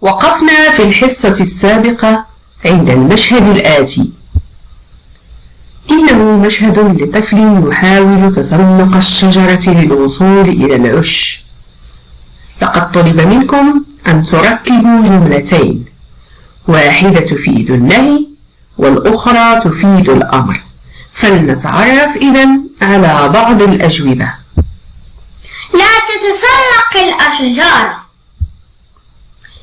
وقفنا في الحصة السابقة عند المشهد الآتي. إنه مشهد لطفل يحاول تسلق الشجرة للوصول إلى العش. لقد طلب منكم أن تركبوا جملتين، واحدة تفيد النهي والأخرى تفيد الأمر، فلنتعرف إذن على بعض الأجوبة. لا تتسلق الأشجار.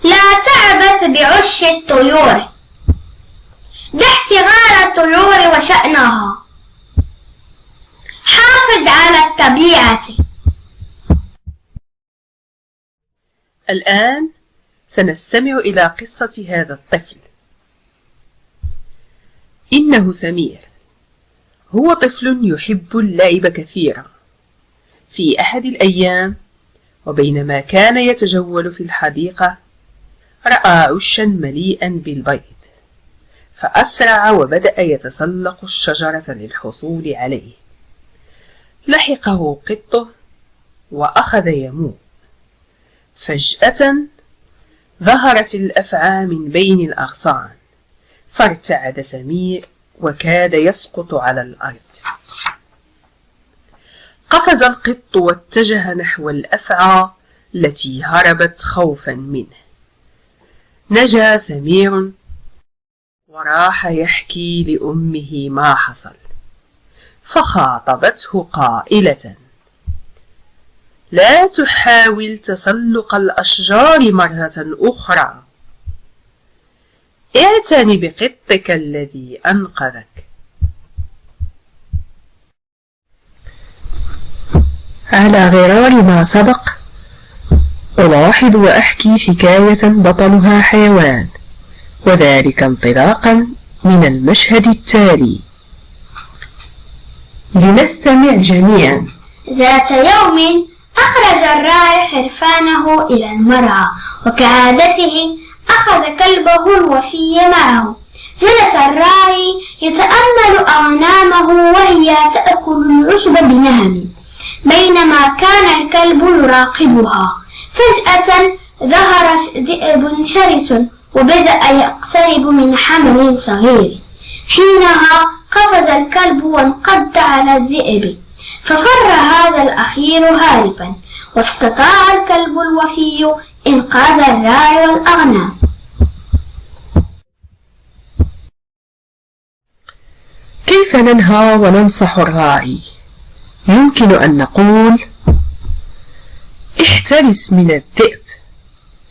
لا تعبث بعش الطيور. دع صغار الطيور وشأنها. حافظ على الطبيعة. الآن سنستمع إلى قصة هذا الطفل. إنه سمير، هو طفل يحب اللعب كثيرا. في أحد الأيام، وبينما كان يتجول في الحديقة، رأى عشا مليئا بالبيض، فأسرع وبدأ يتسلق الشجرة للحصول عليه. لحقه قطه وأخذ يموء. فجأة ظهرت الأفعى من بين الأغصان، فارتعد سمير وكاد يسقط على الأرض. قفز القط واتجه نحو الأفعى التي هربت خوفا منه. نجا سمير وراح يحكي لأمه ما حصل، فخاطبته قائلة: لا تحاول تسلق الأشجار مرة أخرى. اعتنِ بقطك الذي أنقذك. على غرار ما سبق، ألاحظ وأحكي حكاية بطلها حيوان، وذلك انطلاقا من المشهد التالي. لنستمع جميعا. ذات يوم أخرج الراعي خرفانه إلى المرعى، وكعادته أخذ كلبه الوفي معه. جلس الراعي يتأمل أغنامه وهي تأكل العشب بنهم، بينما كان الكلب يراقبها. فجأة ظهر ذئب شرس وبدأ يقترب من حمل صغير. حينها قفز الكلب وانقض على الذئب، ففر هذا الأخير هاربا، واستطاع الكلب الوفي إنقاذ الراعي والأغنام. كيف ننهى وننصح الراعي؟ يمكن أن نقول: احترس من الذئب.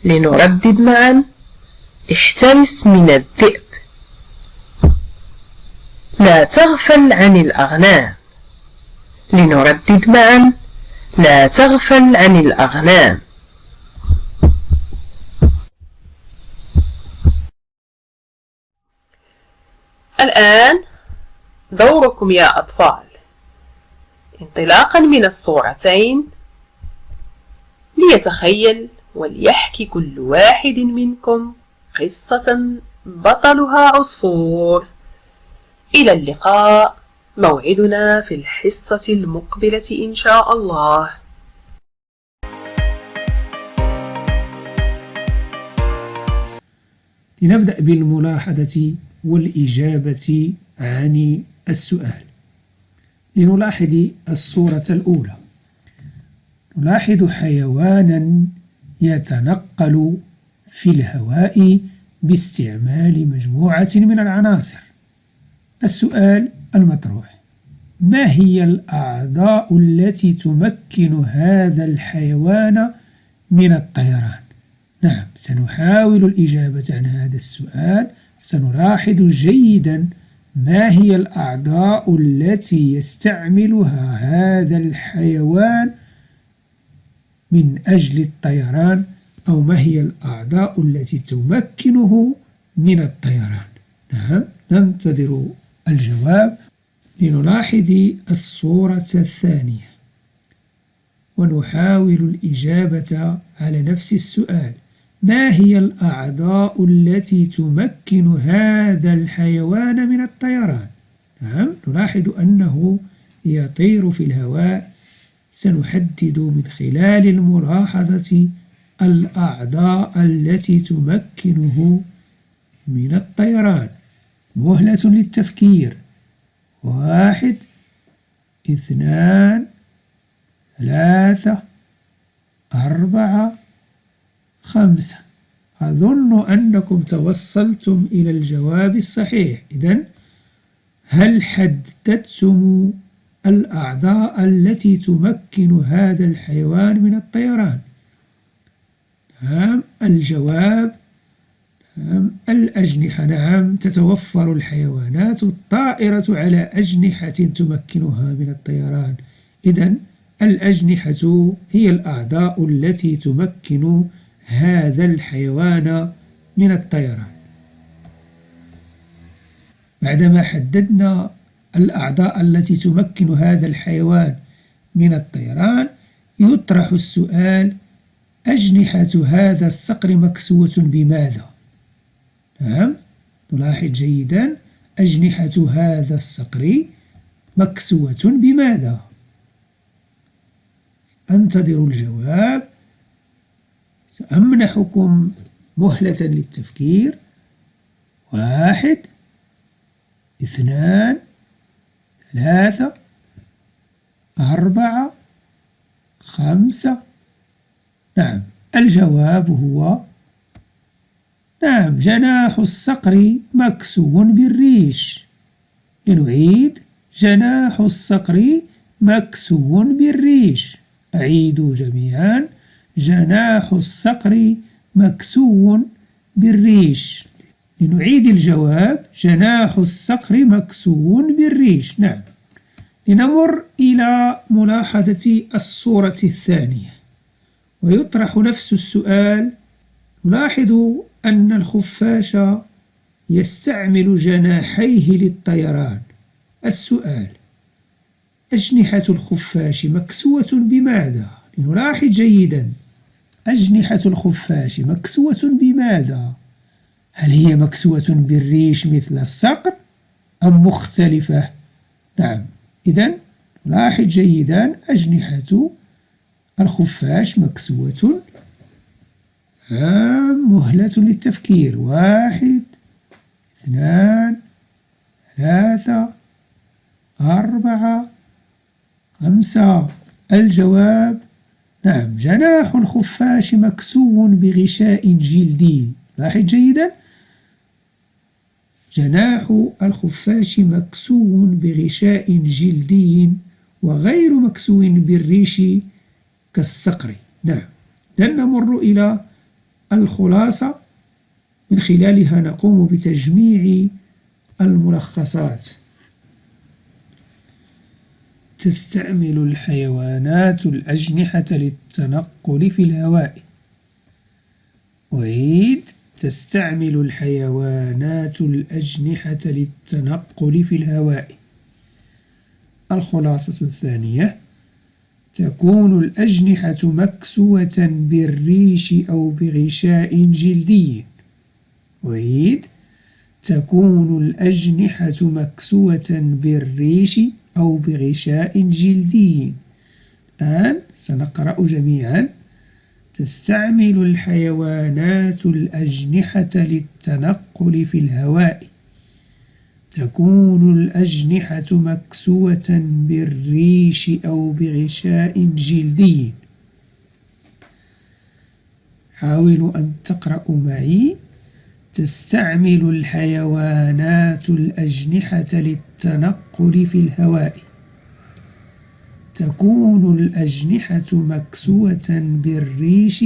لنردد معا: احترس من الذئب. لا تغفل عن الأغنام. لنردد معا: لا تغفل عن الأغنام. الآن دوركم يا أطفال. انطلاقا من الصورتين، ليتخيل وليحكي كل واحد منكم قصة بطلها عصفور. إلى اللقاء، موعدنا في الحصة المقبلة إن شاء الله. لنبدأ بالملاحظة والإجابة عن السؤال. لنلاحظ الصورة الأولى. نلاحظ حيوانا يتنقل في الهواء باستعمال مجموعة من العناصر. السؤال المطروح: ما هي الأعضاء التي تمكن هذا الحيوان من الطيران؟ نعم، سنحاول الإجابة عن هذا السؤال. سنلاحظ جيدا ما هي الأعضاء التي يستعملها هذا الحيوان من أجل الطيران، أو ما هي الأعضاء التي تمكنه من الطيران. نعم، ننتظر الجواب. لنلاحظ الصورة الثانية ونحاول الإجابة على نفس السؤال: ما هي الأعضاء التي تمكن هذا الحيوان من الطيران؟ نعم، نلاحظ أنه يطير في الهواء. سنحدد من خلال الملاحظة الأعضاء التي تمكنه من الطيران؟ مهلة للتفكير. 1 2 3 4 5. أظن أنكم توصلتم إلى الجواب الصحيح. إذن هل حددتم الأعضاء التي تمكن هذا الحيوان من الطيران؟ نعم، الجواب نعم الأجنحة. نعم، تتوفر الحيوانات الطائرة على أجنحة تمكنها من الطيران. إذن الأجنحة هي الأعضاء التي تمكن هذا الحيوان من الطيران. بعدما حددنا الأعضاء التي تمكن هذا الحيوان من الطيران، يطرح السؤال: أجنحة هذا الصقر مكسوة بماذا؟ نعم، نلاحظ جيدا، أجنحة هذا الصقر مكسوة بماذا؟ أنتظر الجواب. سأمنحكم مهلة للتفكير. 1 2 3 4 5. نعم، الجواب هو نعم جناح الصقر مكسو بالريش. لنعيد: جناح الصقر مكسو بالريش. أعيدوا جميعا: جناح الصقر مكسو بالريش. لنعيد الجواب: جناح الصقر مكسو بالريش. نعم، لنمر إلى ملاحظة الصورة الثانية، ويطرح نفس السؤال. نلاحظ أن الخفاش يستعمل جناحيه للطيران. السؤال: أجنحة الخفاش مكسوة بماذا؟ لنلاحظ جيدا، أجنحة الخفاش مكسوة بماذا؟ هل هي مكسوة بالريش مثل الصقر أم مختلفة؟ نعم، إذن نلاحظ جيدا، أجنحة الخفاش مكسوة. مهلة للتفكير. 1 2 3 4 5. الجواب نعم جناح الخفاش مكسو بغشاء جلدي. لاحظ جيدا، جناح الخفاش مكسو بغشاء جلدي وغير مكسو بالريش كالصقر. نعم، إذن نمر إلى الخلاصة، من خلالها نقوم بتجميع الملخصات. تستعمل الحيوانات الأجنحة للتنقل في الهواء. أعيد: تستعمل الحيوانات الأجنحة للتنقل في الهواء. الخلاصة الثانية: تكون الأجنحة مكسوة بالريش أو بغشاء جلدي. أعيد: تكون الأجنحة مكسوة بالريش أو بغشاء جلدي. الآن سنقرأ جميعا: تستعمل الحيوانات الأجنحة للتنقل في الهواء. تكون الأجنحة مكسوة بالريش أو بغشاء جلدي. حاولوا أن تقرأوا معي: تستعمل الحيوانات الأجنحة للتنقل في الهواء. تكون الأجنحة مكسوة بالريش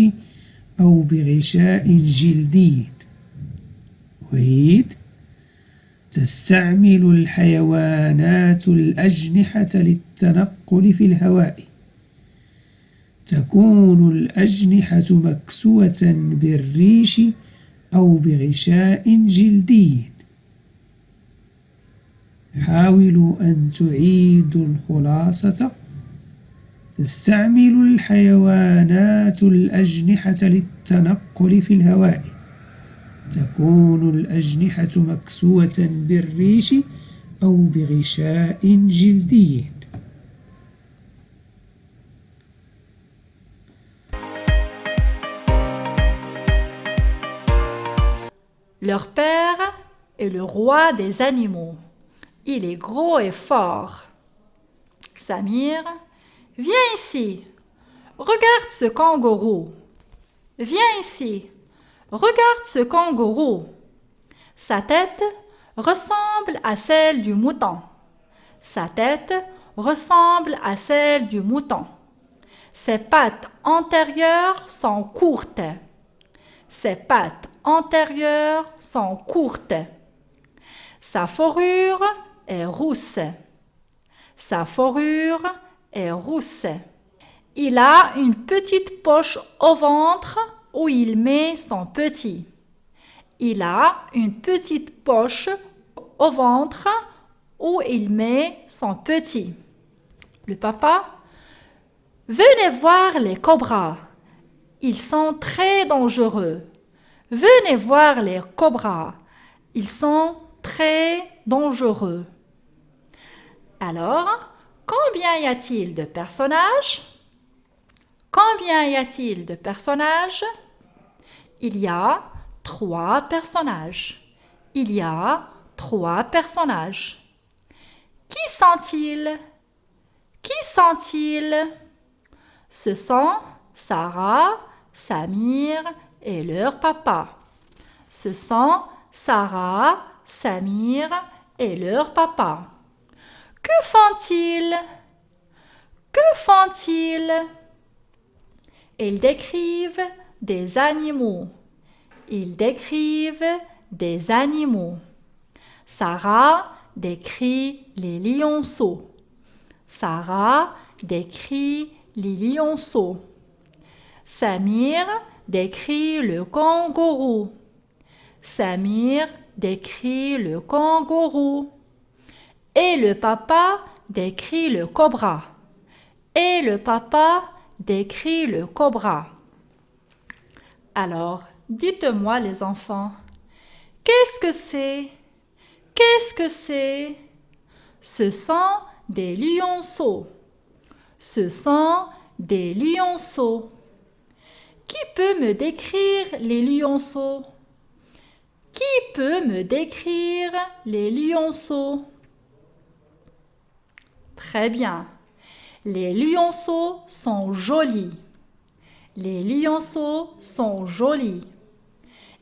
أو بغشاء جلدي. أعيد: تستعمل الحيوانات الأجنحة للتنقل في الهواء. تكون الأجنحة مكسوة بالريش أو بغشاء جلدي. حاولوا أن تعيدوا الخلاصة: تستعمل الحيوانات الأجنحة للتنقل في الهواء. تكون الأجنحة مكسوة بالريش أو بغشاء جلدي. Leur père est le roi des animaux. Il est gros et fort. Samir, viens ici. Regarde ce kangourou. Viens ici. Regarde ce kangourou. Sa tête ressemble à celle du mouton. Sa tête ressemble à celle du mouton. Ses pattes antérieures sont courtes. Ses pattes antérieures sont courtes. Sa fourrure est rousse. Sa fourrure est rousse. Il a une petite poche au ventre où il met son petit. Il a une petite poche au ventre où il met son petit. Le papa, venez voir les cobras. Ils sont très dangereux. Venez voir les cobras. Ils sont très dangereux. Alors, combien y a-t-il de personnages? Combien y a-t-il de personnages? Il y a 3 personnages. Il y a 3 personnages. Qui sont-ils? Qui sont-ils? Ce sont Sarah, Samir et leur papa. Ce sont Sarah, Samir et leur papa. Que font-ils? Que font-ils? Ils décrivent des animaux. Ils décrivent des animaux. Sarah décrit les lionceaux. Sarah décrit les lionceaux. Samir décrit le kangourou. Samir décrit le kangourou. Et le papa décrit le cobra. Et le papa décrit le cobra. Alors, dites-moi les enfants, qu'est-ce que c'est? Qu'est-ce que c'est? Ce sont des lionceaux. Ce sont des lionceaux. Qui peut me décrire les lionceaux? Qui peut me décrire les lionceaux? Très bien. Les lionceaux sont jolis. Les lionceaux sont jolis.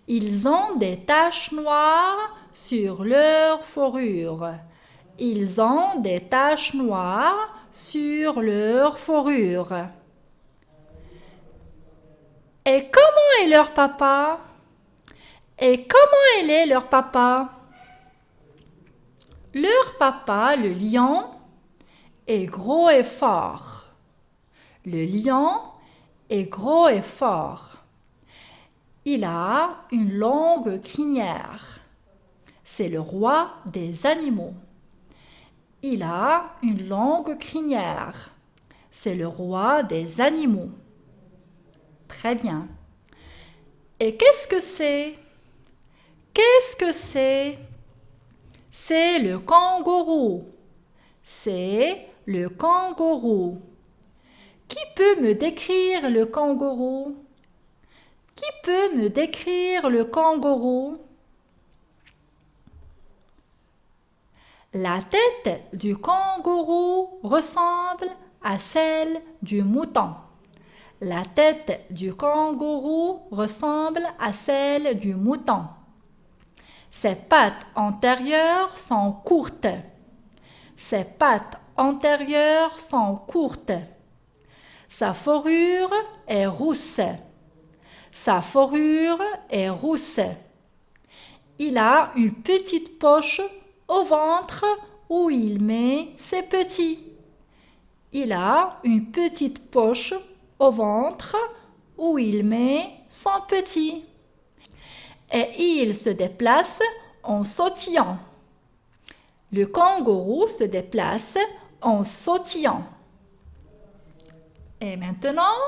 Ils ont des taches noires sur leur fourrure. Ils ont des taches noires sur leur fourrure. Et comment est leur papa? Et comment il est leur papa? Leur papa, le lion, est gros et fort. Le lion est gros et fort. Il a une longue crinière. C'est le roi des animaux. Il a une longue crinière. C'est le roi des animaux. Très bien. Et qu'est-ce que c'est? Qu'est-ce que c'est? C'est le kangourou. C'est le kangourou. Qui peut me décrire le kangourou? Qui peut me décrire le kangourou? La tête du kangourou ressemble à celle du mouton. La tête du kangourou ressemble à celle du mouton. Ses pattes antérieures sont courtes. Ses pattes antérieures sont courtes. Sa fourrure est rousse. Sa fourrure est rousse. Il a une petite poche au ventre où il met ses petits. Il a une petite poche au ventre où il met son petit. Et il se déplace en sautillant. Le kangourou se déplace en sautillant. Et maintenant,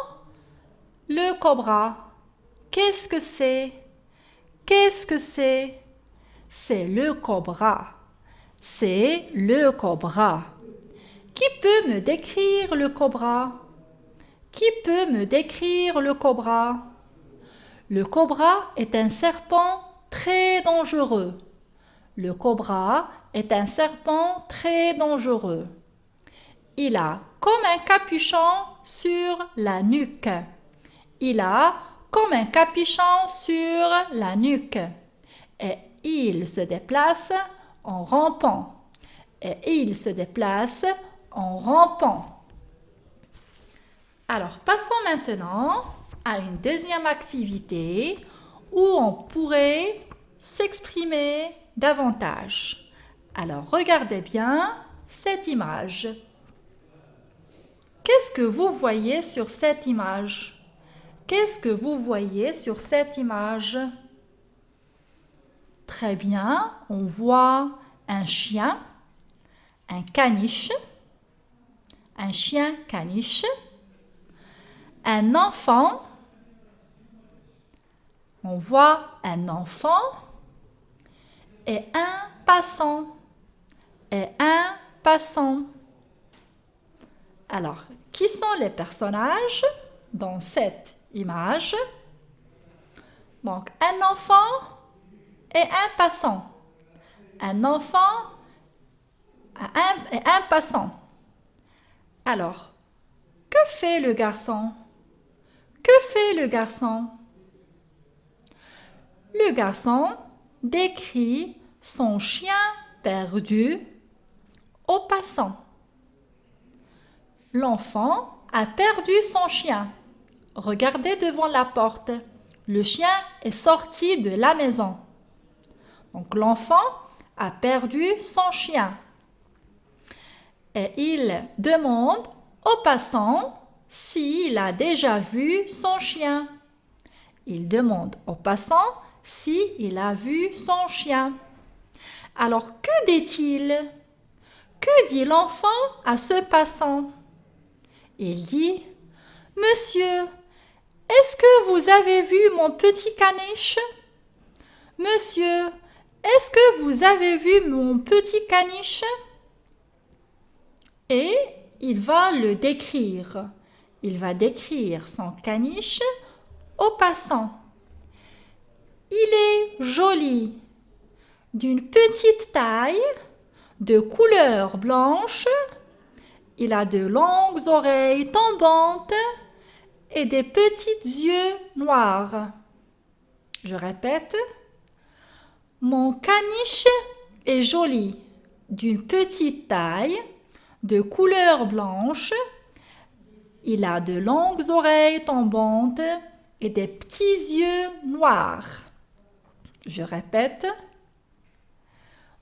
le cobra. Qu'est-ce que c'est? Qu'est-ce que c'est? C'est le cobra. C'est le cobra. Qui peut me décrire le cobra? Qui peut me décrire le cobra? Le cobra est un serpent très dangereux. Le cobra est un serpent très dangereux. Il a comme un capuchon sur la nuque. Il a comme un capuchon sur la nuque. Et il se déplace en rampant. Et il se déplace en rampant. Alors, passons maintenant à une deuxième activité où on pourrait s'exprimer davantage. Alors, regardez bien cette image. Qu'est-ce que vous voyez sur cette image? Qu'est-ce que vous voyez sur cette image? Très bien, on voit un chien, un caniche, un chien caniche, un enfant, on voit un enfant et un passant, et un passant. Alors, qui sont les personnages dans cette image? Donc, un enfant et un passant. Un enfant et un passant. Alors, que fait le garçon? Que fait le garçon? Le garçon décrit son chien perdu au passant. L'enfant a perdu son chien. Regardez devant la porte. Le chien est sorti de la maison. Donc l'enfant a perdu son chien. Et il demande au passant s'il a déjà vu son chien. Il demande au passant s'il a vu son chien. Alors que dit-il? Que dit l'enfant à ce passant? Il dit: Monsieur, est-ce que vous avez vu mon petit caniche? Monsieur, est-ce que vous avez vu mon petit caniche? Et il va le décrire. Il va décrire son caniche au passant. Il est joli, d'une petite taille, de couleur blanche. Il a de longues oreilles tombantes et des petits yeux noirs. Je répète. Mon caniche est joli, d'une petite taille, de couleur blanche. Il a de longues oreilles tombantes et des petits yeux noirs. Je répète.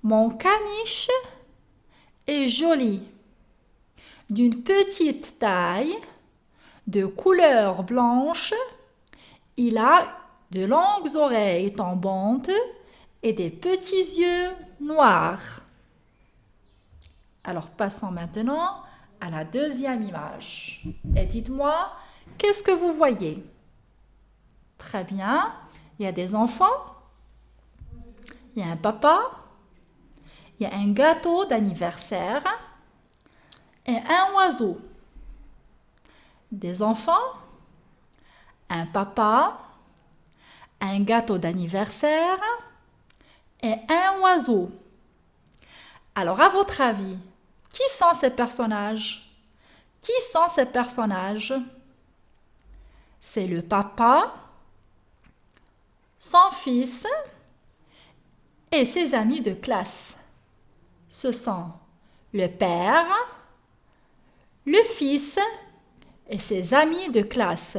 Mon caniche est joli, d'une petite taille, de couleur blanche. Il a de longues oreilles tombantes et des petits yeux noirs. Alors passons maintenant à la deuxième image. Et dites-moi, qu'est-ce que vous voyez? Très bien, il y a des enfants, il y a un papa, il y a un gâteau d'anniversaire et un oiseau. Des enfants, un papa, un gâteau d'anniversaire et un oiseau. Alors, à votre avis, qui sont ces personnages? Qui sont ces personnages? C'est le papa, son fils et ses amis de classe. Ce sont le père, le fils et ses amis de classe.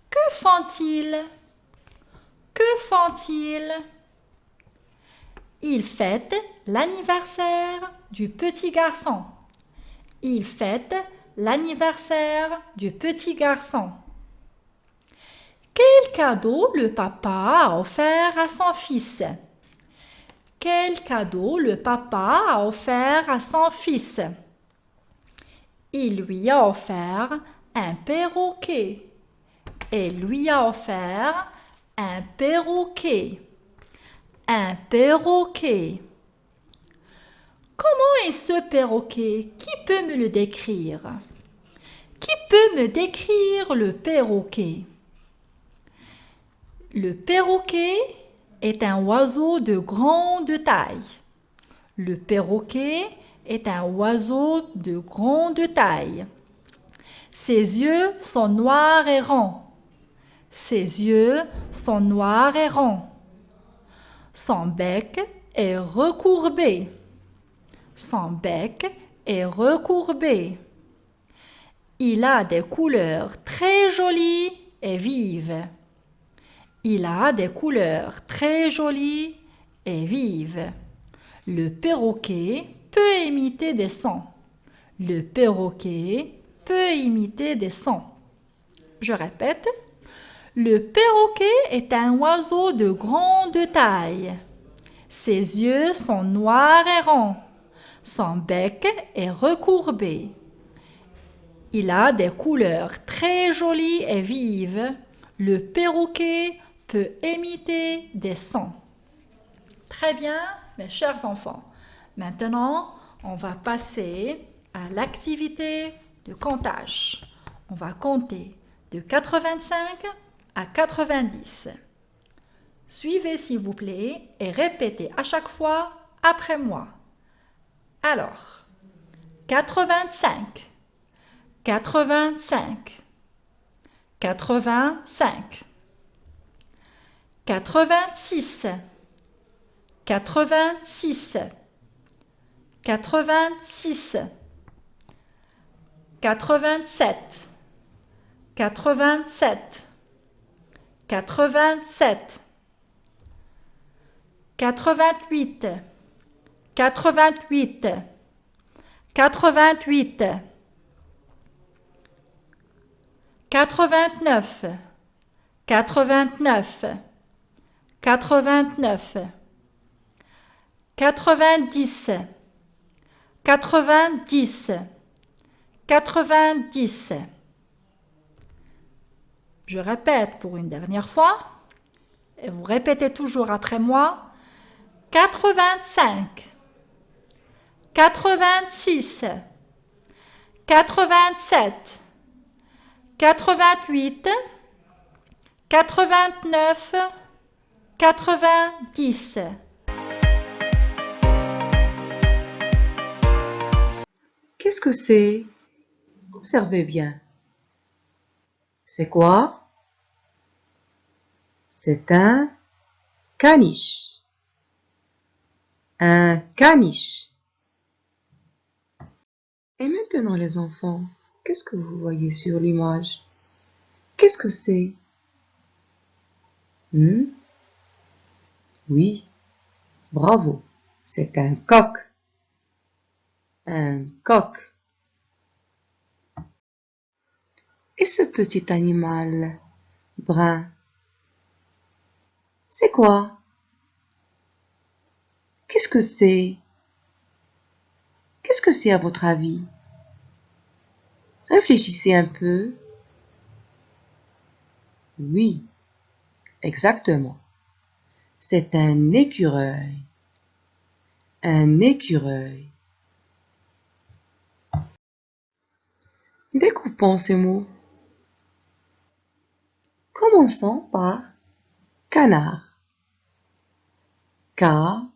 Que font-ils? Que font-ils? Ils fêtent l'anniversaire du petit garçon. Ils fêtent l'anniversaire du petit garçon. Quel cadeau le papa a offert à son fils? Quel cadeau le papa a offert à son fils? Il lui a offert un perroquet. Il lui a offert un perroquet. Un perroquet. Comment est ce perroquet? Qui peut me le décrire? Qui peut me décrire le perroquet? Le perroquet est un oiseau de grande taille. Le perroquet est un oiseau de grande taille. Ses yeux sont noirs et ronds. Ses yeux sont noirs et ronds. Son bec est recourbé. Son bec est recourbé. Il a des couleurs très jolies et vives. Il a des couleurs très jolies et vives. Le perroquet peut imiter des sons. Le perroquet peut imiter des sons. Je répète. Le perroquet est un oiseau de grande taille. Ses yeux sont noirs et ronds. Son bec est recourbé. Il a des couleurs très jolies et vives. Le perroquet peut imiter des sons. Très bien, mes chers enfants. Maintenant, on va passer à l'activité de comptage. On va compter de 85 à 90. Suivez s'il vous plaît et répétez à chaque fois après moi. Alors, 85, 85, 85, 86, 86, 86, 87, 87, 87, 88, 88, 88, 89, 89, 89, 90, 90, 90. Je répète pour une dernière fois, et vous répétez toujours après moi, 85, 86, 87, 88, 89, 90. Qu'est-ce que c'est? Observez bien. C'est quoi? C'est un caniche. Un caniche. Et maintenant les enfants, qu'est-ce que vous voyez sur l'image? Qu'est-ce que c'est? Oui, bravo, c'est un coq. Un coq. Et ce petit animal brun, c'est quoi? Qu'est-ce que c'est? Qu'est-ce que c'est à votre avis? Réfléchissez un peu. Oui, exactement. C'est un écureuil. Un écureuil. Découpons ces mots. Commençons par canard. Canard.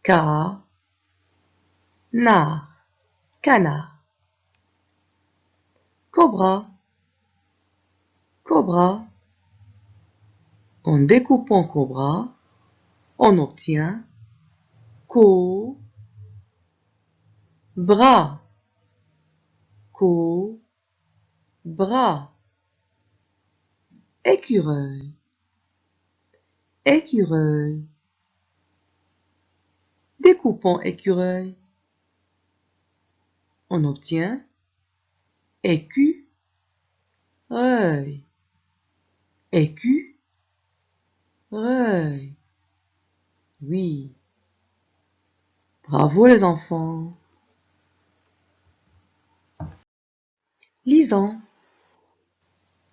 Canard. Canard. Cobra. Cobra. En découpant cobra, on obtient bras. Bras. Écureuil. Écureuil. Découpons écureuil, on obtient écureuil. Écureuil. Oui. Bravo les enfants. Lisons.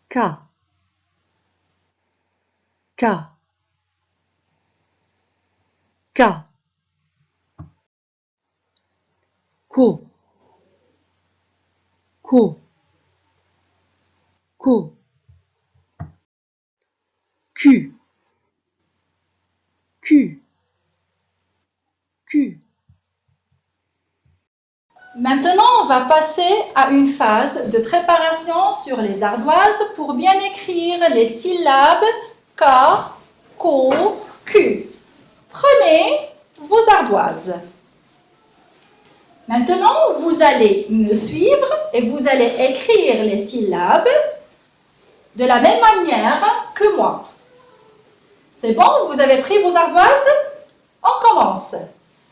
K. K. K. Co. Co. Co. Q, Q, Q. Maintenant, on va passer à une phase de préparation sur les ardoises pour bien écrire les syllabes K, Ko, Q. Prenez vos ardoises. Maintenant, vous allez me suivre et vous allez écrire les syllabes de la même manière que moi. C'est bon? Vous avez pris vos ardoises? On commence.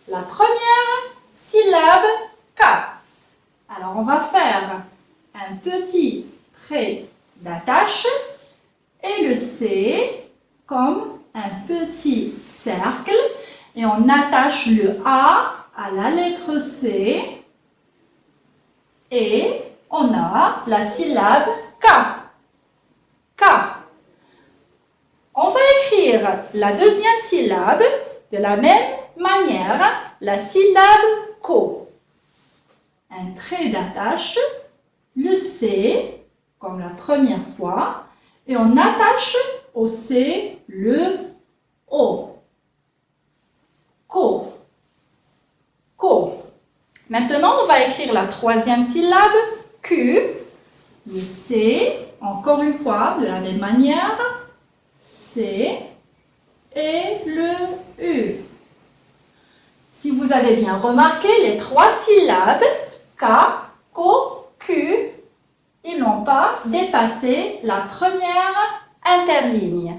La première syllabe K. Alors, on va faire un petit trait d'attache et le C comme un petit cercle et on attache le A à la lettre C et on a la syllabe K. K. On va écrire la deuxième syllabe de la même manière, la syllabe Ko. Un trait d'attache, le C comme la première fois et on attache au C le O. Ko. Ko. Maintenant, on va écrire la troisième syllabe, Q. Le C, encore une fois, de la même manière, C et le U. Si vous avez bien remarqué, les trois syllabes, K, Ko, Q, ils n'ont pas dépassé la première interligne.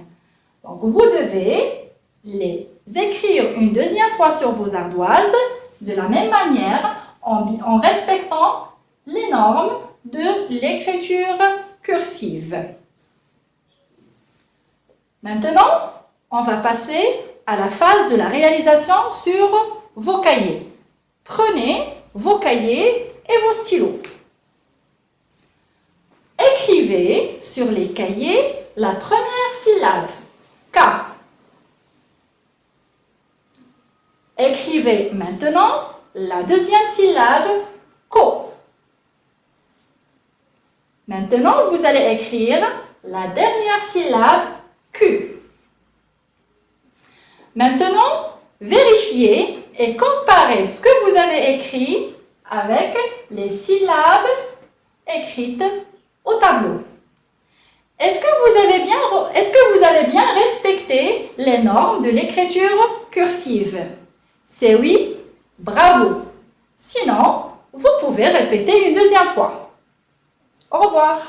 Donc, vous devez les écrire une deuxième fois sur vos ardoises de la même manière en respectant les normes de l'écriture cursive. Maintenant, on va passer à la phase de la réalisation sur vos cahiers. Prenez vos cahiers et vos stylos. Écrivez sur les cahiers la première syllabe, K. Écrivez maintenant la deuxième syllabe, Ko. Maintenant, vous allez écrire la dernière syllabe, Q. Maintenant, vérifiez et comparez ce que vous avez écrit avec les syllabes écrites au tableau. Est-ce que vous avez bien respecté les normes de l'écriture cursive? C'est oui, bravo. Sinon, vous pouvez répéter une deuxième fois. Au revoir.